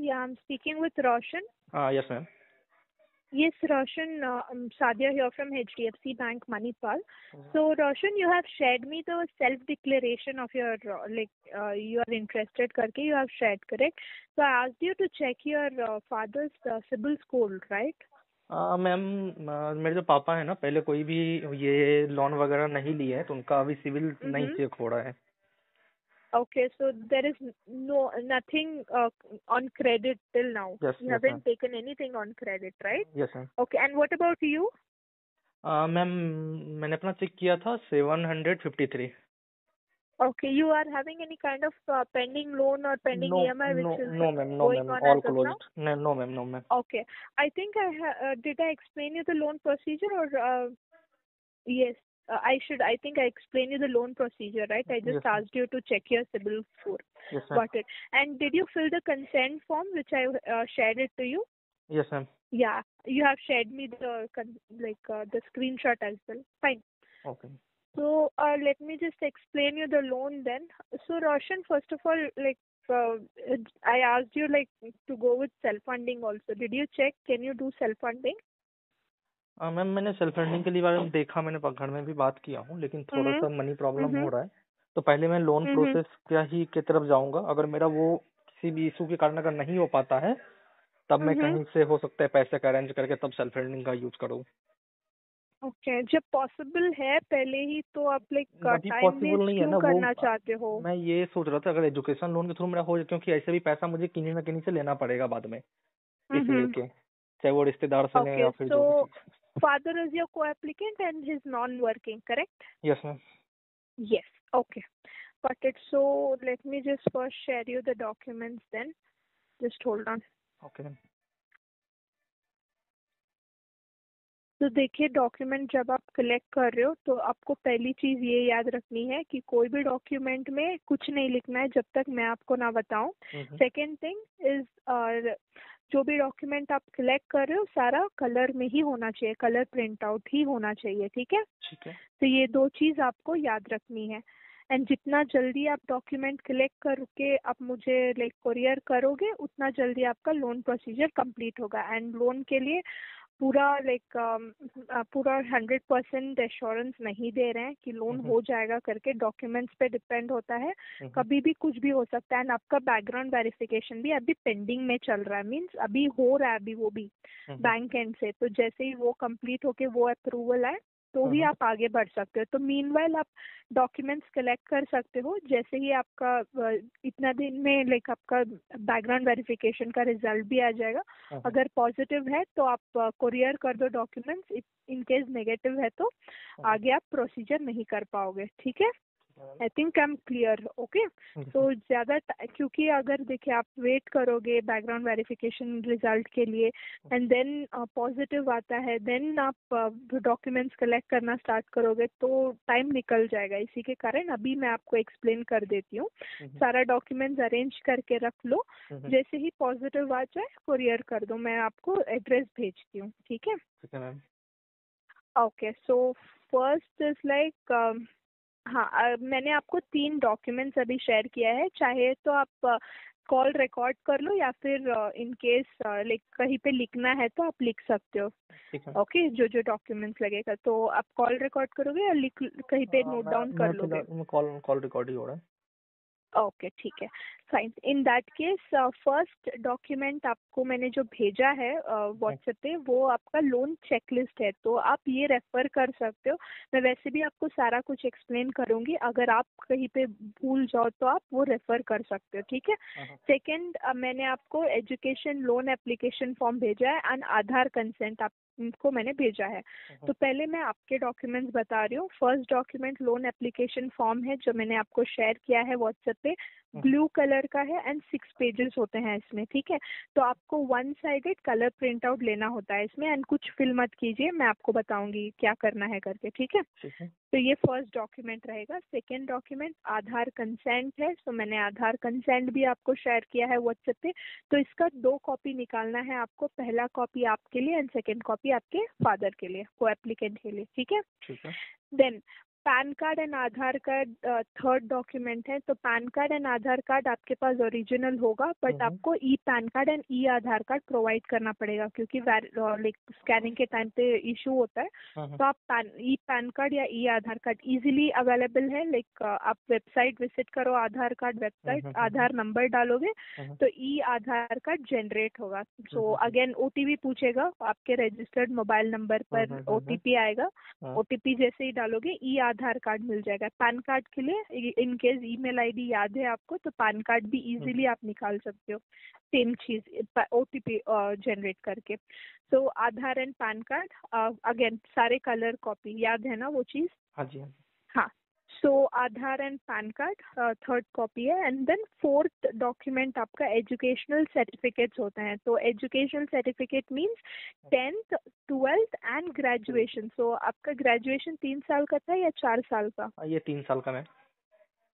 Yeah, I'm speaking with Roshan. Yes, ma'am. Yes, Roshan, Sadia here from HDFC Bank, Manipal. So, Roshan, you have shared me the self-declaration of your, you are interested करके you have shared, correct? So, I asked you to check your father's CIBIL score, right? Ma'am, मेरे जो पापा है ना, पहले कोई भी ये लोन वगैरह नहीं लिए है, तो उनका अभी सिविल नहीं चेक हो रहा है. Okay, so there is nothing on credit till now. Yes, You yes, haven't taken anything on credit, right? Yes, ma'am. Okay, and what about you? Ma'am, मैंने अपना चेक किया था 753. Okay, you are having any kind of pending loan or pending No, EMI which is no, ma'am, no, going ma'am, on all as of now? closed. No, ma'am, no, ma'am. Okay, I think did I explain you the loan procedure or yes, I think I explained you the loan procedure, right? I just Yes, ma'am. asked you to check your CIBIL score. Yes, ma'am. Got it. And did you fill the consent form which I shared it to you? Yes, ma'am. Yeah, you have shared me the the screenshot as well. Fine. Okay. So let me just explain you the loan then. So Roshan, first of all, I asked you to go with self-funding also. Did you check? Can you do self-funding? Ma'am, मैंने self funding के लिए बारे में देखा, मैंने घर में भी बात किया हूँ, लेकिन थोड़ा सा मनी प्रॉब्लम हो रहा है. तो पहले मैं लोन प्रोसेस की तरफ जाऊंगा. अगर मेरा वो किसी भी इशू के कारण अगर नहीं हो पाता है, तब मैं कहीं से हो सकता है पैसे का अरेंज करके तब सेल्फ फंडिंग का यूज करूँ. ओके, जब पॉसिबल है पहले ही तो आप अभी टाइम पॉसिबल वेस्ट नहीं है क्यों ना करना वो. चाहते हो? मैं ये सोच रहा था अगर एजुकेशन लोन के थ्रू मेरा हो जाए, क्योंकि ऐसे भी पैसा मुझे किन्हीं ना किन्हीं से लेना पड़ेगा बाद में, इस लेके, चाहे वो रिश्तेदार से लें या Okay, फिर जो भी so चीज. father is your co-applicant and he's non-working, correct? Yes ma'am. Yes. Okay. Got it. So let me just first share you the documents then. Just hold on. Okay ma'am. तो देखिए, document जब आप collect कर रहे हो तो आपको पहली चीज ये याद रखनी है कि कोई भी डॉक्यूमेंट में कुछ नहीं लिखना है जब तक मैं आपको ना बताऊं. सेकेंड थिंग इज जो भी डॉक्यूमेंट आप कलेक्ट कर रहे हो सारा कलर में ही होना चाहिए, कलर प्रिंट आउट ही होना चाहिए. ठीक है. ठीक है. तो ये दो चीज आपको याद रखनी है. एंड जितना जल्दी आप डॉक्यूमेंट कलेक्ट करके आप मुझे कोरियर करोगे उतना जल्दी आपका लोन प्रोसीजर कंप्लीट होगा. एंड लोन के लिए पूरा पूरा 100% एश्योरेंस नहीं दे रहे हैं कि लोन हो जाएगा करके. डॉक्यूमेंट्स पे डिपेंड होता है, कभी भी कुछ भी हो सकता है. एंड आपका बैकग्राउंड वेरिफिकेशन भी अभी पेंडिंग में चल रहा है, मींस अभी हो रहा है अभी वो भी बैंक एंड से. तो जैसे ही वो कंप्लीट होके वो अप्रूवल आए तो ही आप आगे बढ़ सकते हो. तो मीनवाइल आप डॉक्यूमेंट्स कलेक्ट कर सकते हो. जैसे ही आपका इतना दिन में आपका बैकग्राउंड वेरिफिकेशन का रिजल्ट भी आ जाएगा. अगर पॉजिटिव है तो आप कोरियर कर दो डॉक्यूमेंट्स. इन केस नेगेटिव है तो आगे आप प्रोसीजर नहीं कर पाओगे. ठीक है. I think I am clear. Okay. तो ज्यादा क्योंकि अगर देखिए आप वेट करोगे बैकग्राउंड वेरिफिकेशन रिजल्ट के लिए एंड देन पॉजिटिव आता है, देन आप डॉक्यूमेंट्स कलेक्ट करना स्टार्ट करोगे तो टाइम निकल जाएगा. इसी के कारण अभी मैं आपको एक्सप्लेन कर देती हूँ. सारा डॉक्यूमेंट्स अरेंज करके रख लो. जैसे ही पॉजिटिव आ जाए कोरियर कर दो. मैं आपको एड्रेस भेजती हूँ. ठीक है. ओके. सो फर्स्ट इज हाँ, मैंने आपको 3 डॉक्यूमेंट्स अभी शेयर किया है. चाहे तो आप कॉल रिकॉर्ड कर लो या फिर इन केस कहीं पे लिखना है तो आप लिख सकते हो. ओके. जो डॉक्यूमेंट्स लगेगा तो आप कॉल रिकॉर्ड करोगे या लिख कहीं पे नोट डाउन कर लोगे? कॉल रिकॉर्ड ही हो रहा है. ओके, ठीक है. Fine. In that case first document आपको मैंने जो भेजा है व्हाट्सएप पे वो आपका लोन चेकलिस्ट है. तो आप ये रेफर कर सकते हो. मैं वैसे भी आपको सारा कुछ एक्सप्लेन करूंगी. अगर आप कहीं पे भूल जाओ तो आप वो रेफर कर सकते हो. ठीक है. सेकेंड, मैंने आपको एजुकेशन लोन एप्लीकेशन फॉर्म भेजा है एंड आधार कंसेंट आपको मैंने भेजा है. तो पहले मैं आपके डॉक्यूमेंट्स बता रही हूँ. First document loan application form है जो मैंने आपको शेयर किया है व्हाट्सएप पे. ब्लू कलर का है एंड 6 पेजेस होते हैं इसमें. ठीक है. तो आपको 1 साइडेड कलर प्रिंट आउट लेना होता है इसमें. एंड कुछ फिल मत कीजिए, मैं आपको बताऊंगी क्या करना है करके. ठीक है. तो ये फर्स्ट डॉक्यूमेंट रहेगा. सेकेंड डॉक्यूमेंट आधार कंसेंट है. तो मैंने आधार कंसेंट भी आपको शेयर किया है व्हाट्सएप पे. तो इसका 2 कॉपी निकालना है आपको. पहला कॉपी आपके लिए एंड सेकेंड कॉपी आपके फादर के लिए, को एप्लीकेंट के लिए. ठीक है. Then PAN card and Aadhaar card third document है, तो PAN card and Aadhaar card आपके पास ओरिजिनल होगा, बट आपको e PAN card and e Aadhaar card provide करना पड़ेगा, क्योंकि लाइक स्कैनिंग के टाइम पे इशू होता है। तो आप ई पैन कार्ड या e Aadhaar card easily available है, लाइक आप वेबसाइट विजिट करो, आधार कार्ड वेबसाइट, आधार नंबर डालोगे तो ई आधार कार्ड जनरेट होगा। सो अगेन ओटीपी पूछेगा, आपके रजिस्टर्ड मोबाइल नंबर पर ओटीपी आएगा, ओटीपी जैसे ही डालोगे ई आधार कार्ड मिल जाएगा। पैन कार्ड के लिए इन केस ईमेल आईडी याद है आपको, तो पैन कार्ड भी इजीली आप निकाल सकते हो, सेम चीज ओटीपी जनरेट करके। So Aadhaar and PAN card again सारे कलर कॉपी, याद है ना वो चीज? हाँ जी। हाँ, so Aadhaar and PAN card third copy है। एंड देन फोर्थ डॉक्यूमेंट आपका एजुकेशनल सर्टिफिकेट्स होते हैं। तो educational certificate means 10th 12th and graduation. So आपका ग्रेजुएशन 3 साल का था या 4 साल का? ये 3 साल का मैम।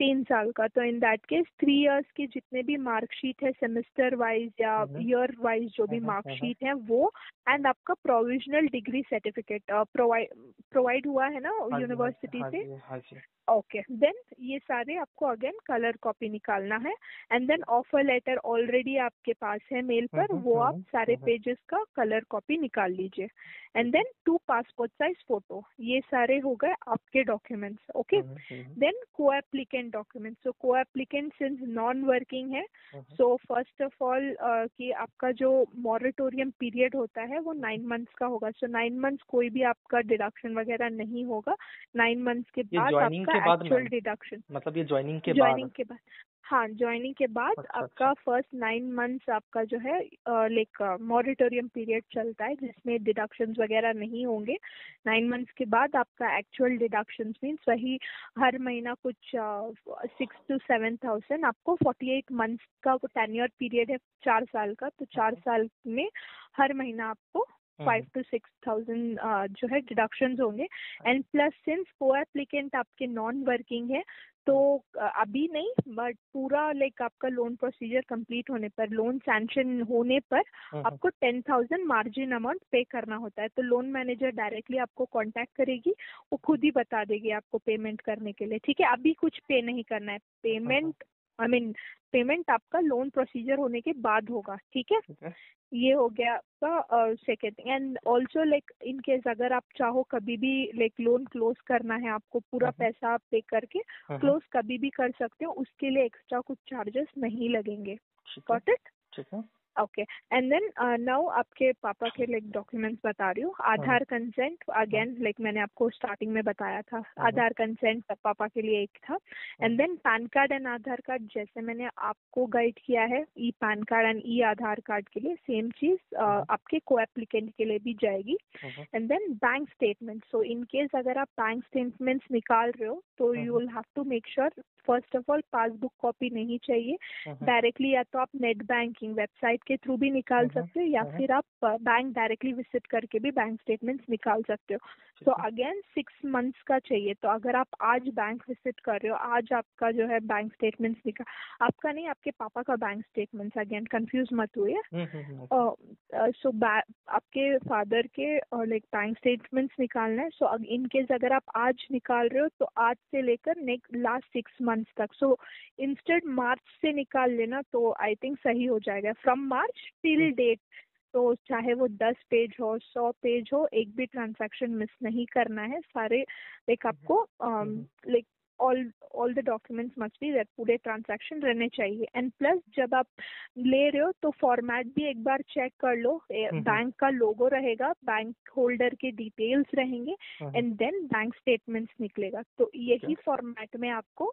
3 साल का। तो इन दैट केस 3 इयर्स की जितने भी मार्कशीट है सेमेस्टर वाइज या ईयर वाइज जो भी मार्कशीट है वो, एंड आपका प्रोविजनल डिग्री सर्टिफिकेट प्रोवाइड हुआ है ना यूनिवर्सिटी से। ओके, देन ये सारे आपको अगेन कलर कॉपी निकालना है। And then offer letter already आपके पास है मेल पर, वो आप सारे पेजेस का कलर कॉपी निकाल लीजिए। And then 2 passport size photo, ये सारे हो गए आपके documents. Okay, then co applicant documents. So co applicant since non working है, सो फर्स्ट ऑफ ऑल कि आपका जो मॉरेटोरियम पीरियड होता है वो 9 मंथ्स का होगा। सो 9 मंथ्स कोई भी आपका डिडक्शन वगैरह नहीं होगा। 9 मंथ्स के बाद आपका एक्चुअल डिडक्शन, मतलब ये ज्वाइनिंग के बाद। हाँ, ज्वाइनिंग के बाद आपका फर्स्ट 9 मंथ्स आपका जो है लाइक मॉरेटोरियम पीरियड चलता है, जिसमें डिडक्शंस वगैरह नहीं होंगे। 9 मंथ्स के बाद आपका एक्चुअल डिडक्शंस मीन्स वही हर महीना कुछ 6 to 7,000 आपको 48 मंथ्स का टेन्योर पीरियड है 4 साल का, तो 4 साल में हर महीना आपको 5 to 6,000 जो है डिडक्शंस होंगे। एंड प्लस सिंस को एप्लीकेंट आपके नॉन वर्किंग है, तो अभी नहीं बट पूरा लाइक आपका लोन प्रोसीजर कंप्लीट होने पर, लोन सैंक्शन होने पर आपको 10,000 मार्जिन अमाउंट पे करना होता है। तो लोन मैनेजर डायरेक्टली आपको कांटेक्ट करेगी, वो खुद ही बता देगी आपको पेमेंट करने के लिए। ठीक है, अभी कुछ पे नहीं करना है, पेमेंट आपका लोन प्रोसीजर होने के बाद होगा। ठीक है, ये हो गया आपका second. And also like in case अगर आप चाहो कभी भी लाइक लोन क्लोज करना है, आपको पूरा पैसा आप पे करके क्लोज कभी भी कर सकते हो, उसके लिए एक्स्ट्रा कुछ चार्जेस नहीं लगेंगे। Got it? ठीक है। ओके, एंड देन नाउ आपके पापा के लाइक डॉक्यूमेंट्स बता रही हूँ। आधार कंसेंट अगेन लाइक मैंने आपको स्टार्टिंग में बताया था, आधार कंसेंट पापा के लिए एक था। And then PAN card and Aadhaar card जैसे मैंने आपको गाइड किया है, e PAN card and e Aadhaar card के लिए सेम चीज आपके को एप्लीकेंट के लिए भी जाएगी। And then bank statement. So in case अगर आप बैंक स्टेटमेंट्स निकाल रहे हो तो you will have to make sure first of all passbook copy नहीं चाहिए, डायरेक्टली या तो आप नेट बैंकिंग वेबसाइट के थ्रू भी निकाल सकते हो, या फिर आप बैंक डायरेक्टली विजिट करके भी बैंक स्टेटमेंट्स निकाल सकते हो। तो अगेन 6 मंथ्स का चाहिए। तो अगर आप आज बैंक विजिट कर रहे हो, आज आपका जो है बैंक स्टेटमेंट्स निकाल, आपका नहीं आपके पापा का बैंक स्टेटमेंट्स, अगेन कंफ्यूज मत हुए। सो आपके फादर के लाइक बैंक स्टेटमेंट्स निकालना है। सो इन केस अगर आप आज निकाल रहे हो तो आज से लेकर नेक्स्ट लास्ट 6 मंथ्स तक, सो इंस्टेड मार्च से निकाल लेना तो आई थिंक सही हो जाएगा। फ्रॉम मार्च टिल डेट, तो चाहे वो 10 पेज हो 100 पेज हो, एक भी ट्रांजैक्शन मिस नहीं करना है। सारे लाइक आपको like all the documents must be that, पूरे ट्रांजैक्शन रहने चाहिए। एंड प्लस जब आप ले रहे हो तो फॉर्मेट भी एक बार चेक कर लो, बैंक का लोगो रहेगा, बैंक होल्डर के डिटेल्स रहेंगे, एंड देन बैंक स्टेटमेंट्स निकलेगा। तो यही फॉर्मेट में आपको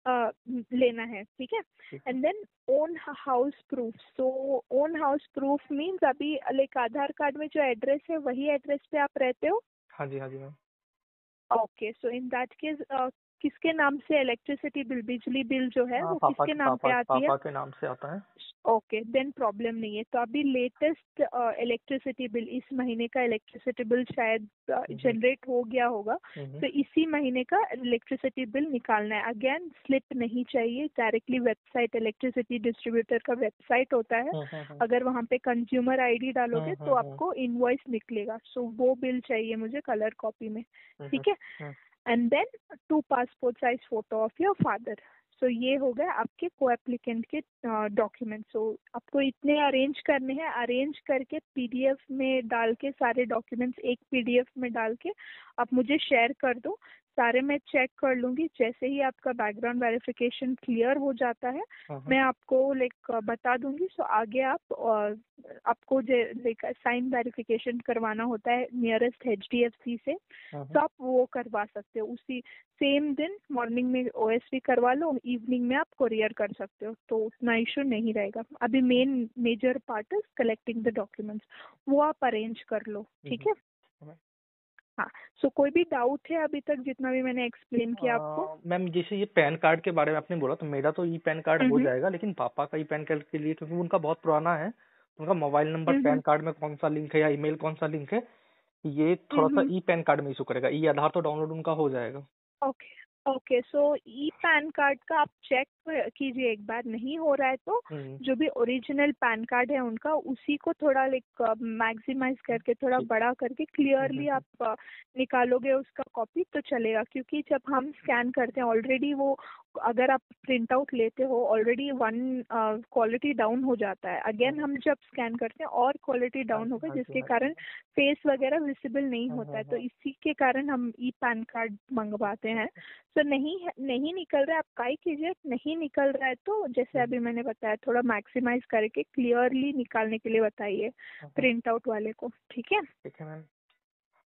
लेना है। ठीक है, and then own house proof. So own house proof means अभी लाइक आधार कार्ड में जो एड्रेस है वही एड्रेस पे आप रहते हो? हाँ जी ma'am. Okay, so in that case किसके नाम से इलेक्ट्रिसिटी बिल, बिजली बिल जो है वो किसके नाम पे आती है? पापा के नाम से आता है। ओके, देन प्रॉब्लम नहीं है। तो अभी लेटेस्ट इलेक्ट्रिसिटी बिल, इस महीने का इलेक्ट्रिसिटी बिल शायद जनरेट हो गया होगा, तो इसी महीने का इलेक्ट्रिसिटी बिल निकालना है। अगेन स्लिप नहीं चाहिए, डायरेक्टली वेबसाइट, इलेक्ट्रिसिटी डिस्ट्रीब्यूटर का वेबसाइट होता है, अगर वहाँ पे कंज्यूमर आईडी डालोगे तो आपको इनवॉइस निकलेगा। सो वो बिल चाहिए मुझे कलर कॉपी में। ठीक है, and then 2 passport size photo of your father. So ये हो गए आपके को एप्लीकेंट के डॉक्यूमेंट। सो आपको इतने अरेंज करने हैं, अरेंज करके पीडीएफ में डाल के सारे डॉक्यूमेंट्स एक पीडीएफ में डाल के आप मुझे शेयर कर दो। सारे मैं चेक कर लूंगी। जैसे ही आपका बैकग्राउंड वेरिफिकेशन क्लियर हो जाता है मैं आपको बता दूंगी। सो आगे आप आपको साइन वेरिफिकेशन करवाना होता है नियरेस्ट एचडीएफसी से, तो आप वो करवा सकते हो। उसी सेम दिन मॉर्निंग में ओएसपी करवा लो, इवनिंग में आप कोरियर कर सकते हो, तो उतना इशू नहीं रहेगा। अभी major part is collecting the documents, वो आप अरेंज कर लो, ठीक है। हाँ, सो कोई भी डाउट है अभी तक जितना भी मैंने एक्सप्लेन किया आपको? मैम जैसे ये पैन कार्ड के बारे में आपने बोला, तो मेरा तो ई पैन कार्ड हो जाएगा, लेकिन पापा का ई पैन कार्ड के लिए, क्योंकि उनका बहुत पुराना है, उनका मोबाइल नंबर पैन कार्ड में कौन सा लिंक है या ईमेल कौन सा लिंक है, ये थोड़ा सा ई पैन कार्ड में इशू करेगा। ई आधार तो डाउनलोड उनका हो जाएगा। ओके ओके, सो ई पैन कार्ड का आप चेक कीजिए एक बार, नहीं हो रहा है तो जो भी ओरिजिनल पैन कार्ड है उनका, उसी को थोड़ा मैक्सिमाइज करके थोड़ा बड़ा करके क्लियरली आप निकालोगे उसका कॉपी तो चलेगा। क्योंकि जब हम स्कैन करते हैं ऑलरेडी वो, अगर आप प्रिंट आउट लेते हो ऑलरेडी वन क्वालिटी डाउन हो जाता है। अगेन हम जब स्कैन करते हैं और क्वालिटी डाउन होगा, जिसके कारण फेस वगैरह विजिबल नहीं होता है। तो इसी के कारण हम ई पैन कार्ड मंगवाते हैं। तो नहीं निकल रहा है, आप काई कीजिए। नहीं निकल रहा है तो जैसे अभी मैंने बताया, थोड़ा मैक्सिमाइज करके क्लियरली निकालने के लिए बताइए प्रिंट आउट वाले को, ठीक है। ठीक है मैम।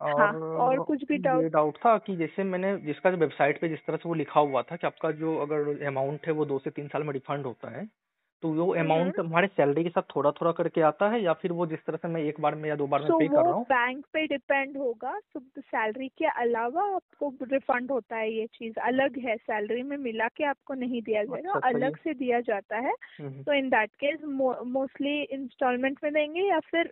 और कुछ भी ये डाउट था कि जैसे मैंने जिसका जो वेबसाइट पे जिस तरह से वो लिखा हुआ था कि आपका जो अगर अमाउंट है वो 2 से 3 साल में रिफंड होता है, तो वो अमाउंट हमारे सैलरी के साथ थोड़ा थोड़ा करके आता है, या फिर वो जिस तरह से मैं एक बार में या 2 बार में पे कर रहा हूँ? बैंक पे डिपेंड होगा। सैलरी के अलावा आपको रिफंड होता है, ये चीज अलग है, सैलरी में मिला के आपको नहीं दिया जाएगा, अलग से दिया जाता है। तो in that case mostly instalment में देंगे या फिर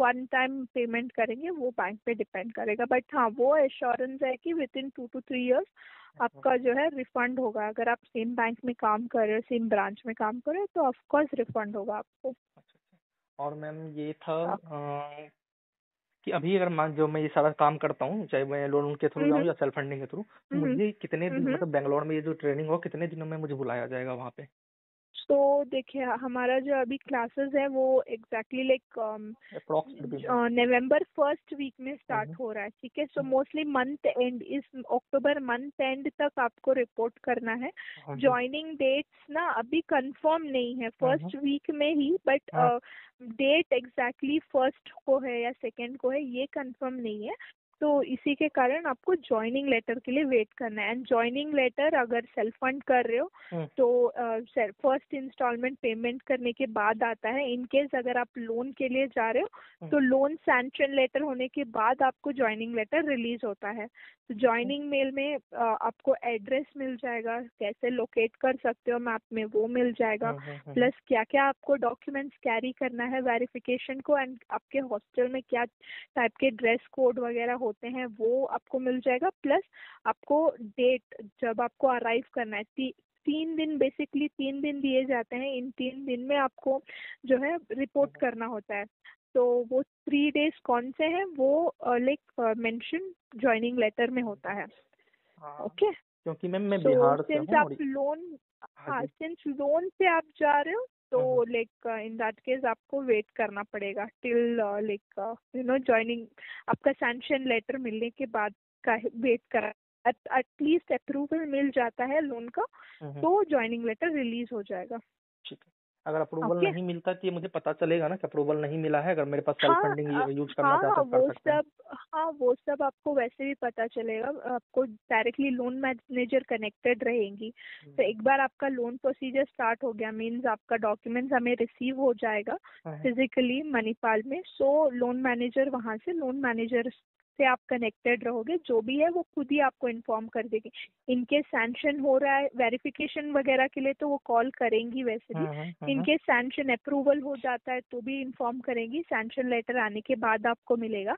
वन टाइम पेमेंट करेंगे, वो बैंक पे डिपेंड करेगा। बट हाँ, वो एश्योरेंस है कि विद इन 2 to 3 years आपका जो है रिफंड होगा। अगर आप सेम बैंक में काम कर रहे हो, सेम ब्रांच में काम कर रहे हो, तो ऑफ कोर्स रिफंड होगा आपको। और मैम ये था कि अभी अगर मान जो मैं ये सारा काम करता हूँ, चाहे मैं लोन के थ्रू जाऊँ या सेल्फ फंडिंग के थ्रू, मुझे कितने दिन, मतलब बेंगलोर में ये जो ट्रेनिंग हो कितने दिनों में मुझे बुलाया जाएगा वहाँ पे? तो देखिए, हमारा जो अभी क्लासेस है वो एग्जैक्टली नवंबर फर्स्ट वीक में स्टार्ट हो रहा है, ठीक है। सो मोस्टली मंथ एंड, इस अक्टूबर मंथ एंड तक आपको रिपोर्ट करना है। ज्वाइनिंग डेट्स ना अभी कंफर्म नहीं है, फर्स्ट वीक में ही, बट डेट एग्जैक्टली फर्स्ट को है या सेकेंड को है ये कंफर्म नहीं है। तो इसी के कारण आपको ज्वाइनिंग लेटर के लिए वेट करना है। एंड ज्वाइनिंग लेटर अगर सेल्फ फंड कर रहे हो तो फर्स्ट इंस्टॉलमेंट पेमेंट करने के बाद आता है। इन केस अगर आप लोन के लिए जा रहे हो तो लोन सैंक्शन लेटर होने के बाद आपको ज्वाइनिंग लेटर रिलीज होता है। तो ज्वाइनिंग मेल में आपको एड्रेस मिल जाएगा, कैसे लोकेट कर सकते हो मैप में वो मिल जाएगा, प्लस क्या क्या आपको डॉक्यूमेंट्स कैरी करना है वेरिफिकेशन को, एंड आपके हॉस्टल में क्या टाइप के ड्रेस कोड वगैरह होते हैं वो आपको मिल जाएगा। प्लस आपको डेट जब आपको अराइव करना है, 3 दिन, बेसिकली 3 दिन दिए जाते हैं। इन 3 दिन में आपको जो है रिपोर्ट करना होता है। तो वो 3 डेज कौन से हैं वो मेंशन ज्वाइनिंग लेटर में होता है। ओके, क्योंकि मैम मैं बिहार से हूँ। आप लोन, सिंस लोन से आप जा रहे हो तो इन दैट केस आपको वेट करना पड़ेगा टिल ज्वाइनिंग, आपका सैंक्शन लेटर मिलने के बाद का वेट करा। एटलीस्ट अप्रूवल मिल जाता है लोन का तो ज्वाइनिंग लेटर रिलीज हो जाएगा। ठीक है। अगर अप्रूवल नहीं मिलता तो ये मुझे पता चलेगा ना कि अप्रूवल नहीं मिला है, अगर मेरे पास सेल्फ फंडिंग यूज करना चाहता हूं, कर सकते हैं? वो सब आपको वैसे भी पता चलेगा। आपको डायरेक्टली लोन मैनेजर कनेक्टेड रहेंगी। तो एक बार आपका लोन प्रोसीजर स्टार्ट हो गया, मींस आपका डॉक्यूमेंट्स हमें रिसीव हो जाएगा फिजिकली मणिपाल में। सो लोन मैनेजर, वहां से लोन मैनेजर से आप कनेक्टेड रहोगे, जो भी है वो खुद ही आपको इन्फॉर्म कर देगी। इनकेस सैंक्शन हो रहा है वेरिफिकेशन वगैरह के लिए तो वो कॉल करेंगी वैसे भी। इनकेस सैंक्शन अप्रूवल हो जाता है तो भी इन्फॉर्म करेंगी। सैंक्शन लेटर आने के बाद आपको मिलेगा।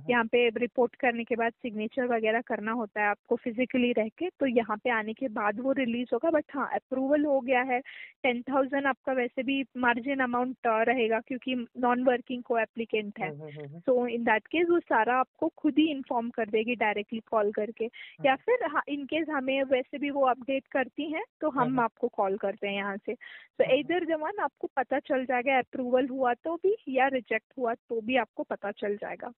यहाँ पे रिपोर्ट करने के बाद सिग्नेचर वगैरह करना होता है आपको फिजिकली रह के, तो यहाँ पे आने के बाद वो रिलीज होगा। बट हाँ, अप्रूवल हो गया है। 10,000 आपका वैसे भी मार्जिन अमाउंट रहेगा क्योंकि नॉन वर्किंग को एप्लीकेंट है। सो इन दैट केस वो सारा आपको खुद खुद ही इन्फॉर्म कर देगी डायरेक्टली कॉल करके, या फिर इनकेस हमें वैसे भी वो अपडेट करती हैं तो हम आपको कॉल करते हैं यहाँ से। तो इधर जमान आपको पता चल जाएगा अप्रूवल हुआ तो भी या रिजेक्ट हुआ तो भी आपको पता चल जाएगा।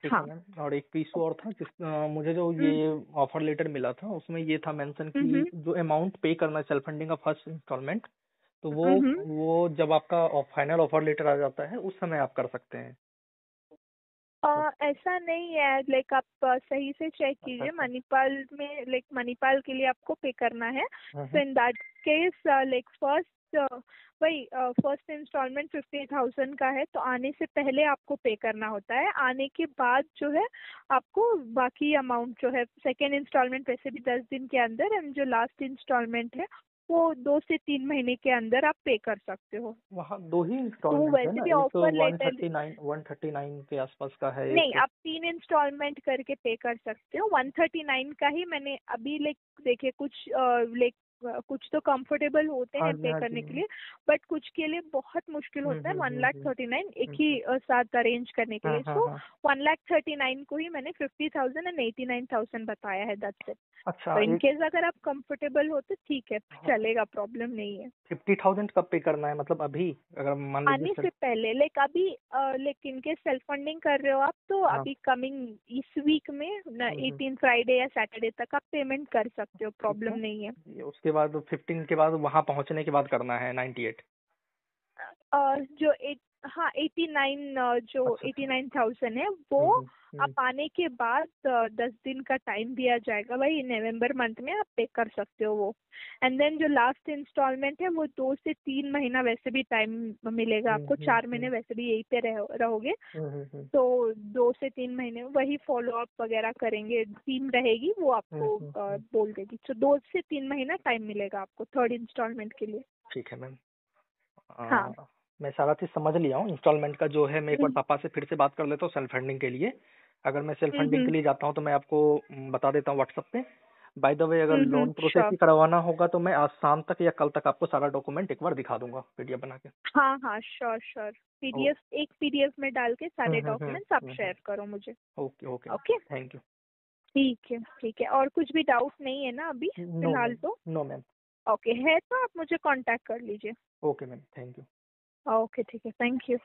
ठीक है मैम। और एक इशू और था जिस मुझे जो ये ऑफर लेटर मिला था उसमें ये था मेंशन कि जो अमाउंट पे करना है सेल्फ फंडिंग का फर्स्ट इंस्टॉलमेंट, तो वो जब आपका फाइनल ऑफर लेटर आ जाता है उस समय आप कर सकते हैं। ऐसा नहीं है, लाइक आप सही से चेक कीजिए मणिपाल में, लाइक मणिपाल के लिए आपको पे करना है। तो in that case like first instalment 50,000 का है, तो आने से पहले आपको पे करना होता है। आने के बाद जो है आपको बाकी अमाउंट जो है सेकेंड इंस्टॉलमेंट वैसे भी 10 दिन के अंदर, एंड जो लास्ट इंस्टॉलमेंट है वो 2 से 3 महीने के अंदर आप पे कर सकते हो। वहाँ 2 ही तो इंस्टॉलमेंट है वैसे ना, भी एक ऑफर लेटर 139 के आसपास का है नहीं, एक। आप 3 इंस्टॉलमेंट करके पे कर सकते हो। 139 का ही मैंने अभी लाइक देखिए, कुछ तो कंफर्टेबल होते हाँ हैं जी पे हाँ करने जी। के लिए, बट कुछ के लिए बहुत मुश्किल होता है 1,39,000 एक ही साथ अरेंज करने के लिए। सो 1,39,000 को ही मैंने 50,000 एंड 89,000 बताया है, दैट्स इट। अच्छा, तो इनकेस अगर आप कंफर्टेबल हो तो ठीक है, चलेगा, प्रॉब्लम नहीं है। 50,000 कब पे करना है, मतलब अभी अगर मान आने लीजिए से पहले, लाइक अभी लाइक इनकेस सेल्फ फंडिंग कर रहे हो आप तो अभी कमिंग इस वीक में 18 फ्राइडे या सैटरडे तक आप पेमेंट कर सकते हो, प्रॉब्लम नहीं है। उसके बाद 15 के बाद वहाँ पहुँचने के बाद करना है 98। जो 89 जो 89,000 है वो आप आने के बाद 10 दिन का टाइम दिया जाएगा भाई, नवंबर मंथ में आप पे कर सकते हो वो। एंड देन जो लास्ट इंस्टॉलमेंट है वो 2 से 3 महीना वैसे भी टाइम मिलेगा आपको, 4 महीने वैसे भी यहीं पे रहोगे। तो 2 से 3 महीने वही फॉलो अप वगैरह करेंगे, टीम रहेगी वो आपको बोल देगी। तो 2 से 3 महीना टाइम मिलेगा आपको थर्ड इंस्टॉलमेंट के लिए। ठीक है मैम। हाँ मैं सारा चीज समझ लिया हूँ। इंस्टॉलमेंट का जो है मैं एक बार पापा से फिर से बात कर लेता हूँ सेल्फ फंडिंग के लिए। अगर मैं सेल्फ फंडिंग के लिए जाता हूँ तो मैं आपको बता देता हूँ व्हाट्सएप पे। बाय द वे, अगर लोन प्रोसेस ही करवाना होगा तो मैं आज शाम तक या कल तक आपको सारा डॉक्यूमेंट एक बार दिखा दूंगा पीडीएफ बना के। हाँ हाँ, श्योर श्योर। एक पीडीएफ में डाल के सारे डॉक्यूमेंट्स आप शेयर करो मुझे। Okay okay okay, thank you. ठीक है ठीक है। और कुछ भी डाउट नहीं है ना अभी नो फिलहाल मैम, तो? No ma'am. ओके, है तो आप मुझे कांटेक्ट कर लीजिए। Okay ma'am, thank you. Okay ठीक है, थैंक यू।